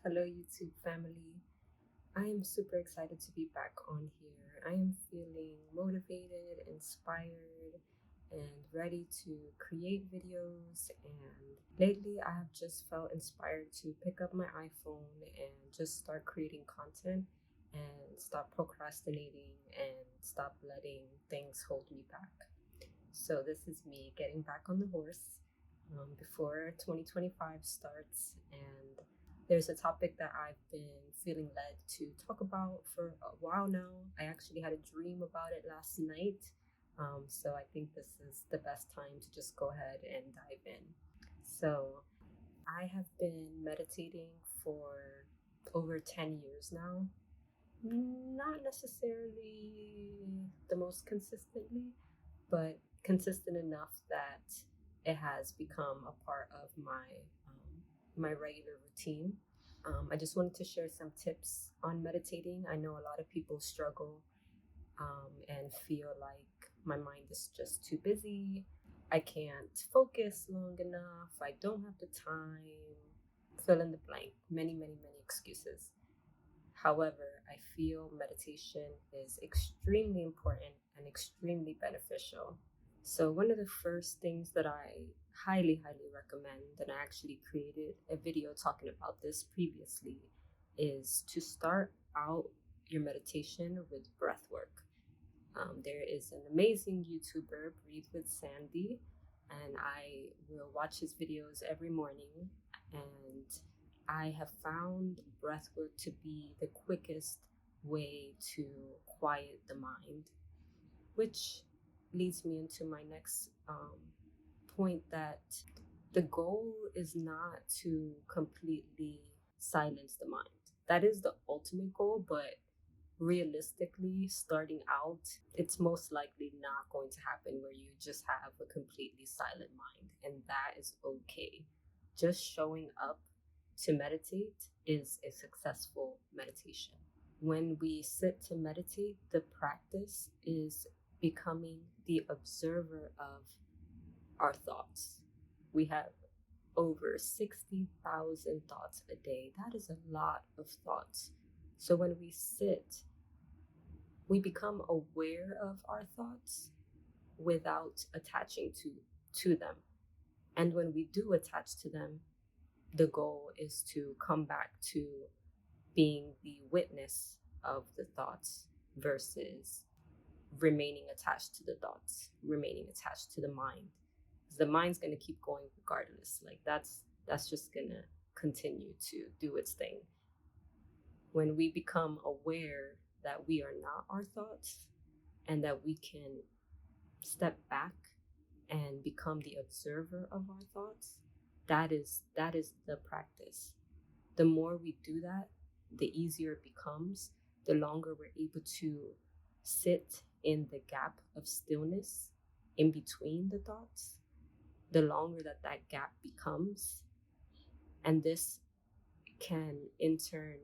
Hello, YouTube family. I am super excited to be back on here. I am feeling motivated, inspired, and ready to create videos. And lately, I have just felt inspired to pick up my iPhone and just start creating content and stop procrastinating and stop letting things hold me back. So, this is me getting back on the horse before 2025 starts. And there's a topic that I've been feeling led to talk about for a while now. I actually had a dream about it last night. So, I think this is the best time to just go ahead and dive in. So, I have been meditating for over 10 years now. Not necessarily the most consistently, but consistent enough that it has become a part of my regular routine. I just wanted to share some tips on meditating. I know a lot of people struggle and feel like my mind is just too busy. I can't focus long enough. I don't have the time. Fill in the blank. Many excuses. However, I feel meditation is extremely important and extremely beneficial. So, one of the first things that I highly recommend, and I actually created a video talking about this previously, is to start out your meditation with breathwork. There is an amazing YouTuber, Breathe with Sandy, and I will watch his videos every morning. And I have found breathwork to be the quickest way to quiet the mind, which leads me into my next point that the goal is not to completely silence the mind. That is the ultimate goal, but realistically, starting out, it's most likely not going to happen where you just have a completely silent mind, and that is okay. Just showing up to meditate is a successful meditation. When we sit to meditate, the practice is becoming the observer of our thoughts. We have over 60,000 thoughts a day. That is a lot of thoughts. So when we sit, we become aware of our thoughts without attaching to them. And when we do attach to them, the goal is to come back to being the witness of the thoughts versus remaining attached to the thoughts, remaining attached to the mind. Because the mind's gonna keep going regardless. Like that's just gonna continue to do its thing. When we become aware that we are not our thoughts and that we can step back and become the observer of our thoughts, that is the practice. The more we do that, the easier it becomes, the longer we're able to sit in the gap of stillness in between the thoughts, the longer that gap becomes. And this can in turn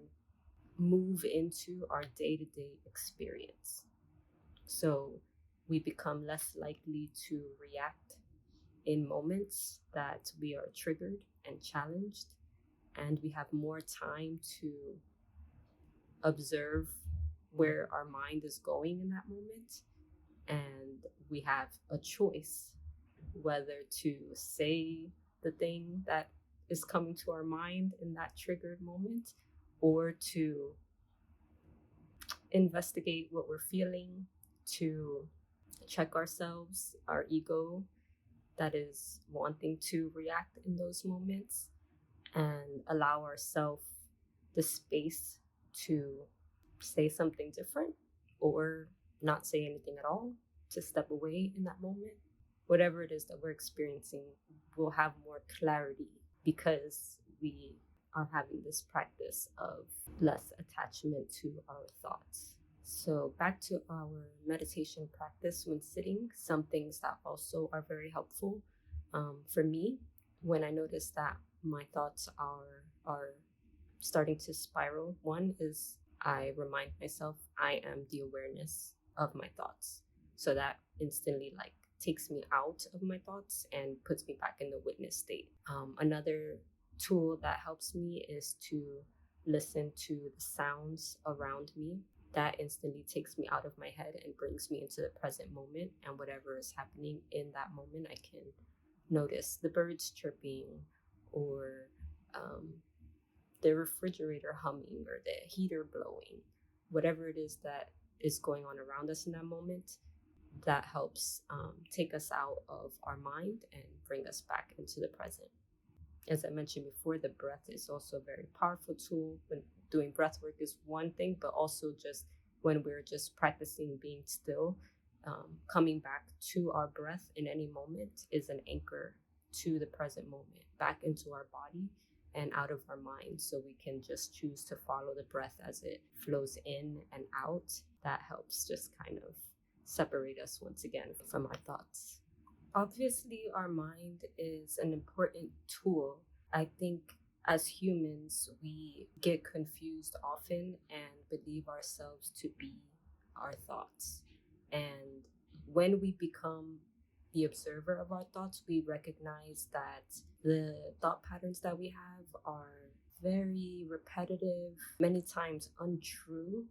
move into our day-to-day experience. So we become less likely to react in moments that we are triggered and challenged, and we have more time to observe where our mind is going in that moment. And we have a choice whether to say the thing that is coming to our mind in that triggered moment or to investigate what we're feeling, to check ourselves, our ego that is wanting to react in those moments, and allow ourselves the space to say something different or not say anything at all, to step away in that moment. Whatever it is that we're experiencing, we'll have more clarity because we are having this practice of less attachment to our thoughts. So, back to our meditation practice when sitting, some things that also are very helpful for me when I notice that my thoughts are starting to spiral. One is I remind myself I am the awareness of my thoughts. So that instantly takes me out of my thoughts and puts me back in the witness state. Another tool that helps me is to listen to the sounds around me, that instantly takes me out of my head and brings me into the present moment. And whatever is happening in that moment, I can notice the birds chirping, or the refrigerator humming, or the heater blowing. Whatever it is that is going on around us in that moment, that helps take us out of our mind and bring us back into the present. As I mentioned before, the breath is also a very powerful tool. When doing breath work is one thing, but also just when we're just practicing being still, coming back to our breath in any moment is an anchor to the present moment, back into our body and out of our mind, so we can just choose to follow the breath as it flows in and out. That helps just kind of separate us once again from our thoughts. Obviously, our mind is an important tool. I think as humans, we get confused often and believe ourselves to be our thoughts. And when we become the observer of our thoughts, we recognize that the thought patterns that we have are very repetitive, many times untrue,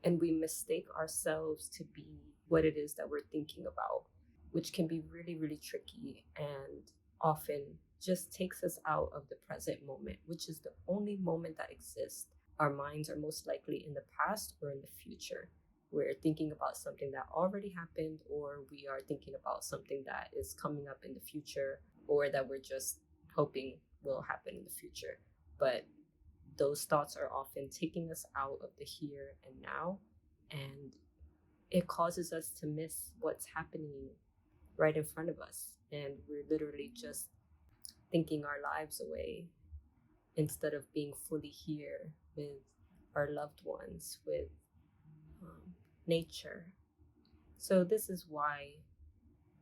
and we mistake ourselves to be what it is that we're thinking about, which can be really, really tricky and often just takes us out of the present moment, which is the only moment that exists. Our minds are most likely in the past or in the future. We're thinking about something that already happened, or we are thinking about something that is coming up in the future, or that we're just hoping will happen in the future. But those thoughts are often taking us out of the here and now, and it causes us to miss what's happening right in front of us. And we're literally just thinking our lives away instead of being fully here with our loved ones, with nature. So this is why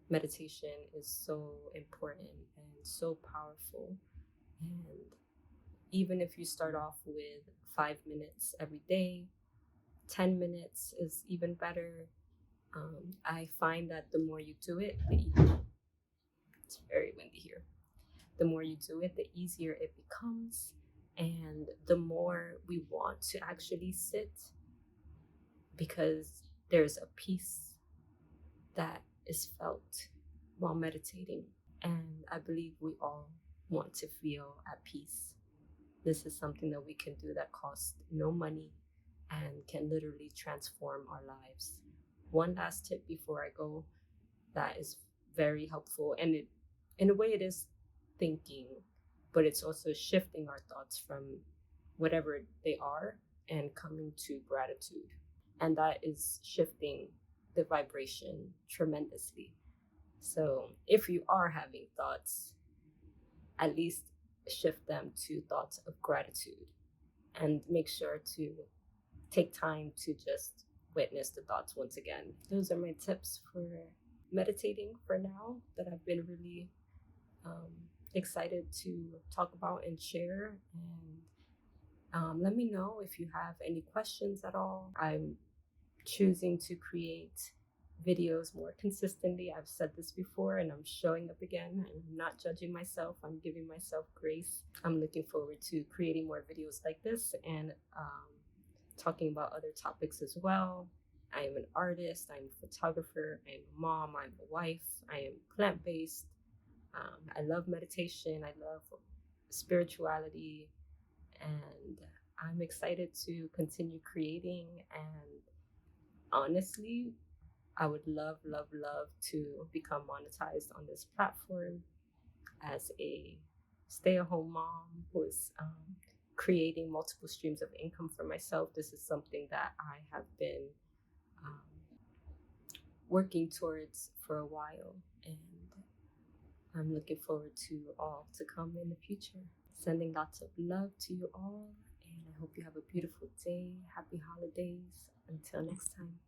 meditation is so important and so powerful. And even if you start off with 5 minutes every day, 10 minutes is even better. I find that the more you do it, it's very windy here. The more you do it, the easier it becomes, and the more we want to actually sit, because there's a peace that is felt while meditating. And I believe we all want to feel at peace. This is something that we can do that costs no money and can literally transform our lives. One last tip before I go that is very helpful, and in a way it is thinking, but it's also shifting our thoughts from whatever they are and coming to gratitude. And that is shifting the vibration tremendously. So if you are having thoughts, at least shift them to thoughts of gratitude, and make sure to take time to just witness the thoughts once again. Those are my tips for meditating for now that I've been really excited to talk about and share. And let me know if you have any questions at all. I'm choosing to create videos more consistently. I've said this before and I'm showing up again, and I'm not judging myself. I'm giving myself grace. I'm looking forward to creating more videos like this and talking about other topics as well. I am an artist, I'm a photographer, I am a mom, I'm a wife, I am plant-based. I love meditation, I love spirituality, and I'm excited to continue creating. And honestly, I would love, love, love to become monetized on this platform as a stay-at-home mom who is creating multiple streams of income for myself. This is something that I have been working towards for a while, and I'm looking forward to all to come in the future. Sending lots of love to you all, and I hope you have a beautiful day. Happy holidays. Until next time.